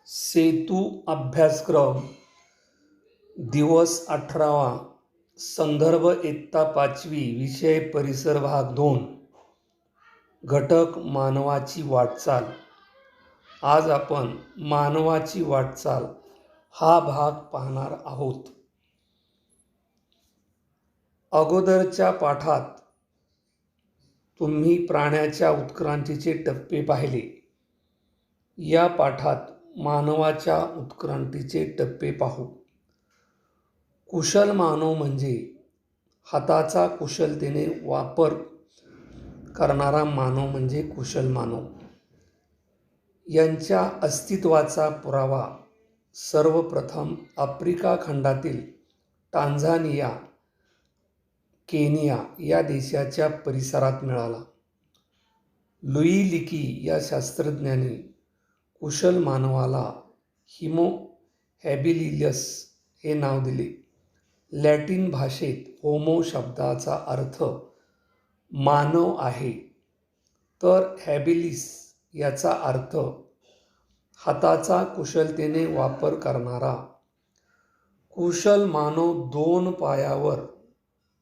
सेतू अभ्यासक्रम दिवस 18वा. संदर्भ इयत्ता 5वी. विषय परिसर भाग 2. घटक मानवाची वाटचाल. आज आपण मानवाची वाटचाल हा भाग पाहणार आहोत. अगोदरच्या पाठात तुम्ही प्राण्याच्या उत्क्रांतीचे टप्पे पाहिले. या पाठात मानवाच्या उत्क्रांतीचे टप्पे पाहू. कुशल मानव म्हणजे हाताचा कुशलतेने वापर करणारा मानव म्हणजे कुशल मानव. यांच्या अस्तित्वाचा पुरावा सर्वप्रथम आफ्रिका खंडातील टांझानिया, केनिया या देशाच्या परिसरात मिळाला. लुई लिकी या शास्त्रज्ञाने कुशल मानवाला होमो हॅबिलिलिस हे नाव दिले. लॅटिन भाषेत होमो शब्दाचा अर्थ मानव आहे, तर हॅबिलिस याचा अर्थ हाताचा कुशलतेने वापर करणारा. कुशल मानव 2 पायावर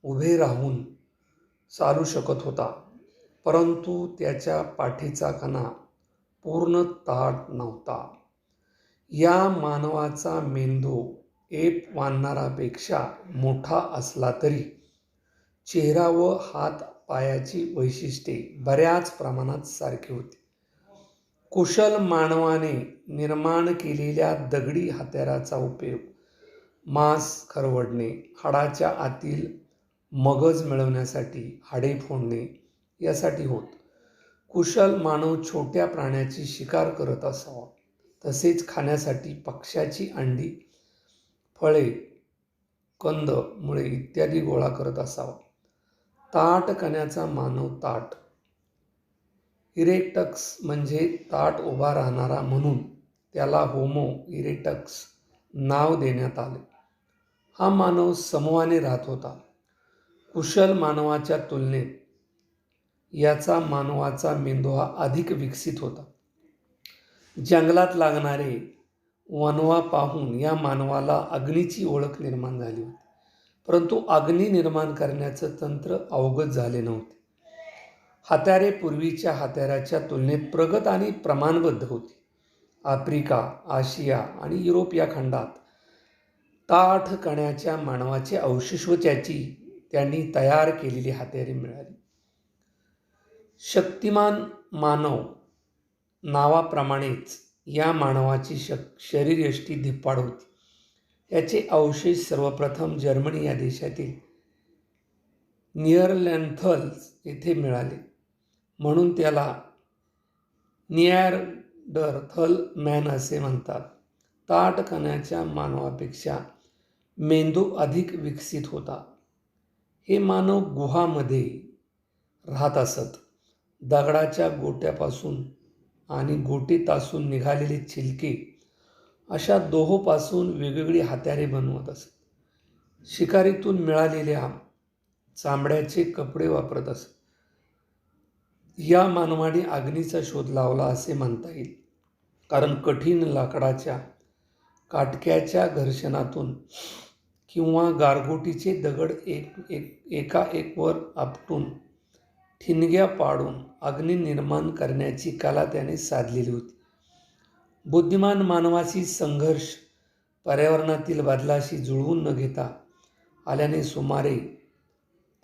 उभे राहून चालू शकत होता, परंतु त्याच्या पाठीचा कणा पूर्ण ताठ नव्हता. या मानवाचा मेंदू एप वानरापेक्षा मोठा असला तरी चेहरा व हात पायाची वैशिष्ट्ये बऱ्याच प्रमाणात सारखी होती. कुशल मानवाने निर्माण केलेल्या दगडी हत्याराचा उपयोग मांस खरवडणे, हाडाच्या आतील मगज मिळवण्यासाठी, हाडे फोडणे यासाठी होत. कुशल मानव छोट्या प्राण्याची शिकार करत असावा, तसेच खाण्यासाठी पक्ष्याची अंडी, फळे, कंद, मुळे इत्यादी गोळा करत असावा. ताठ कण्याचा मानव ताठ इरेक्टस म्हणजे ताठ उभा राहणारा, म्हणून त्याला होमो इरेक्टस नाव देण्यात आले. हा मानव समूहाने राहत होता. कुशल मानवाच्या तुलनेत याचा मानवाचा मेंदू हा अधिक विकसित होता. जंगलात लागणारे वणवा पाहून या मानवाला अग्नीची ओळख निर्माण झाली होती, परंतु अग्नी निर्माण करण्याचं तंत्र अवगत झाले नव्हते. हत्यारे पूर्वीच्या हत्याराच्या तुलनेत प्रगत आणि प्रमाणबद्ध होती. आफ्रिका, आशिया आणि युरोप या खंडात ताठ कण्याच्या मानवाचे अवशेष व त्यांनी तयार केलेली हत्यारे मिळाली. शक्तिमान मानव नावाप्रमाणेच या मानवाची शरीरयष्टी धिप्पाड होती. याचे अवशेष सर्वप्रथम जर्मनी या देशातील निअरलँथल येथे मिळाले, म्हणून त्याला निअँडरथल मॅन असे म्हणतात. ताठ कण्याच्या मानवापेक्षा मेंदू अधिक विकसित होता. हे मानव गुहामध्ये राहत असत. दगडाच्या गोट्यापासून आणि गोटीतासून निघालेले छिलके अशा दोहोपासून वेगवेगळी हत्यारे बनवत असत. शिकारीतून मिळालेल्या चामड्याचे कपडे वापरत असत. या मानवाने अग्नीचा शोध लावला असे म्हणता येईल, कारण कठीण लाकडाच्या काटक्याच्या घर्षणातून किंवा गारगोटीचे दगड एका वर आपटून ठिणग्या पाडून अग्नी निर्माण करण्याची कला त्याने साधलेली होती. बुद्धिमान मानवाशी संघर्ष पर्यावरणातील बदलाशी जुळवून न घेता आल्याने सुमारे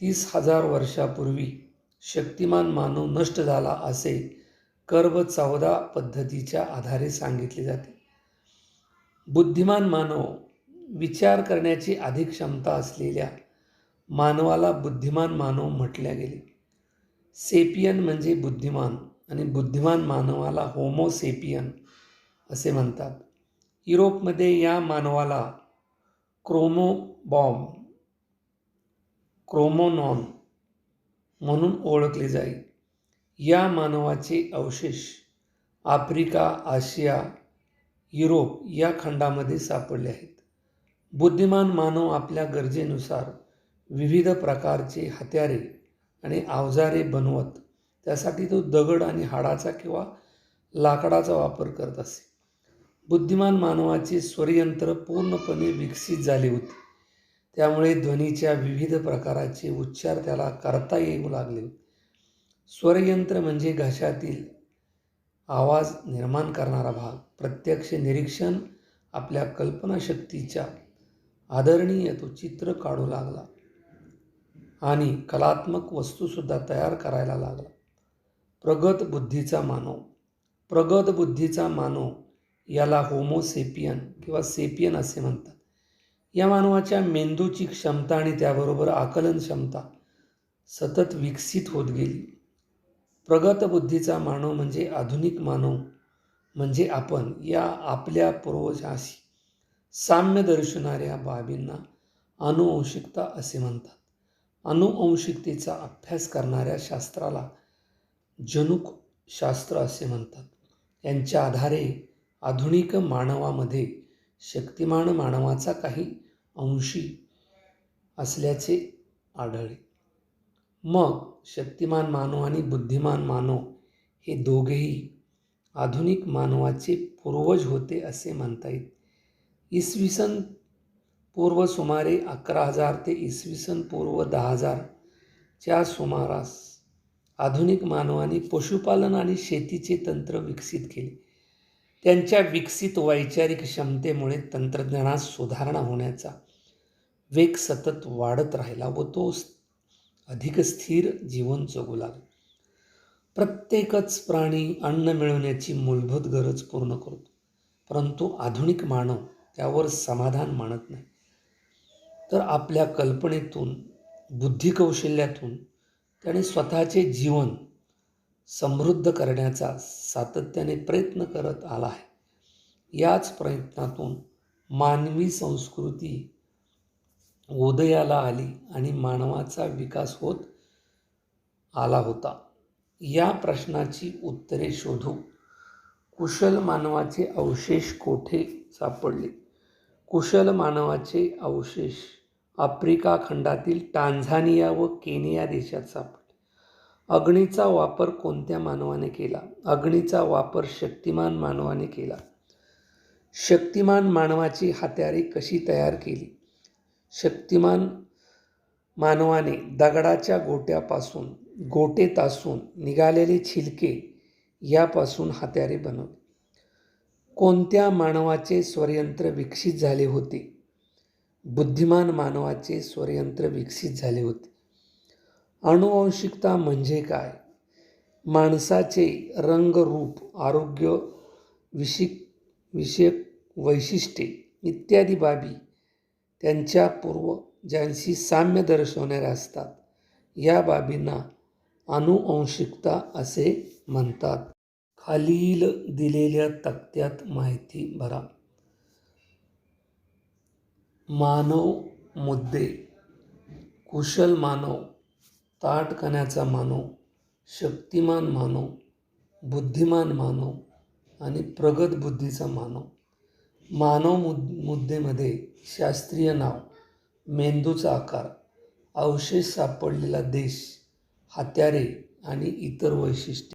30,000 वर्षापूर्वी शक्तिमान मानव नष्ट झाला असे कर्ब 14 पद्धतीच्या आधारे सांगितले जाते. बुद्धिमान मानव विचार करण्याची अधिक क्षमता असलेल्या मानवाला बुद्धिमान मानव म्हटले गेले. सेपियन म्हणजे बुद्धिमान आणि बुद्धिमान मानवाला होमो सेपियन असे म्हणतात. युरोपमध्ये या मानवाला क्रोमोनॉन म्हणून ओळखले जाई. या मानवाचे अवशेष आफ्रिका, आशिया, युरोप या खंडामध्ये सापडले आहेत. बुद्धिमान मानव आपल्या गरजेनुसार विविध प्रकारचे हत्यारे आणि अवजारे बनवत त्यासाठी तो दगड आणि हाडाचा किंवा लाकडाचा वापर करत असे. बुद्धिमान मानवाचे स्वरयंत्र पूर्णपणे विकसित झाले होते. त्यामुळे ध्वनीच्या विविध प्रकाराचे उच्चार त्याला करता येऊ लागले होते. स्वरयंत्र म्हणजे घशातील आवाज निर्माण करणारा भाग. प्रत्यक्ष निरीक्षण आपल्या कल्पनाशक्तीच्या आदरणीय तो चित्र काढू लागला आणि कलात्मक वस्तूसुद्धा तयार करायला लागला. प्रगत बुद्धीचा मानव. प्रगत बुद्धीचा मानव याला होमोसेपियन किंवा सेपियन असे म्हणतात. या मानवाच्या मेंदूची क्षमता आणि त्याबरोबर आकलन क्षमता सतत विकसित होत गेली. प्रगत बुद्धीचा मानव म्हणजे आधुनिक मानव म्हणजे आपण या आपल्या पूर्वजाशी साम्य दर्शवणाऱ्या बाबींना अनुवंशिकता असे म्हणतात. अनुवंशिकतेचा अभ्यास करणाऱ्या शास्त्राला जनुक शास्त्र असे म्हणतात. यांच्या आधारे आधुनिक मानवामध्ये शक्तिमान मानवाचा काही अंशी असल्याचे आढळले. मग शक्तिमान मानव आणि बुद्धिमान मानव हे दोघेही आधुनिक मानवाचे पूर्वज होते असे म्हणता येईल. इसवी सन पूर्व सुमारे 11,000 ते इसवी सन पूर्व 10,000च्या सुमारास आधुनिक मानवाने पशुपालन आणि शेतीचे तंत्र विकसित केले. त्यांच्या विकसित वैचारिक क्षमतेमुळे तंत्रज्ञानात सुधारणा होण्याचा वेग सतत वाढत राहिला व तो अधिक स्थिर जीवन जगू लागला. प्रत्येकच प्राणी अन्न मिळवण्याची मूलभूत गरज पूर्ण करतो, परंतु आधुनिक मानव त्यावर समाधान मानत नाही. तर आपल्या कल्पनेतून, बुद्धिकौशल्यातून त्याने स्वतःचे जीवन समृद्ध करण्याचा सातत्याने प्रयत्न करत आला आहे. याच प्रयत्नातून मानवी संस्कृती उदयाला आली आणि मानवाचा विकास होत आला होता. या प्रश्नाची उत्तरे शोधू. कुशल मानवाचे अवशेष कोठे सापडले? कुशल मानवाचे अवशेष आफ्रिका खंडातील टांझानिया व केनिया देशात सापडले. अग्नीचा वापर कोणत्या मानवाने केला? अग्नीचा वापर शक्तिमान मानवाने केला. शक्तिमान मानवाची हत्यारे कशी तयार केली? शक्तिमान मानवाने दगडाच्या गोटे तासून निघालेले छिलके यापासून हत्यारे बनवली. कोणत्या मानवाचे स्वरयंत्र विकसित झाले होते? बुद्धिमान मानवाचे स्वरयंत्र विकसित झाले होते. अनुवंशिकता म्हणजे काय? माणसाचे रंग, रूप, आरोग्य विषयक वैशिष्ट्ये इत्यादी बाबी त्यांच्या पूर्वजांशी साम्य दर्शवणाऱ्या असतात. या बाबींना अनुवंशिकता असे म्हणतात. खालील दिलेल्या तक्त्यात माहिती भरा. मानव मुद्दे. कुशल मानव, ताठकण्याचा मानव, शक्तिमान मानव, बुद्धिमान मानव आणि प्रगत बुद्धीचा मानव. मानव मुद्देमध्ये शास्त्रीय नाव, मेंदूचा आकार, अवशेष सापडलेला देश, हत्यारे आणि इतर वैशिष्ट्ये.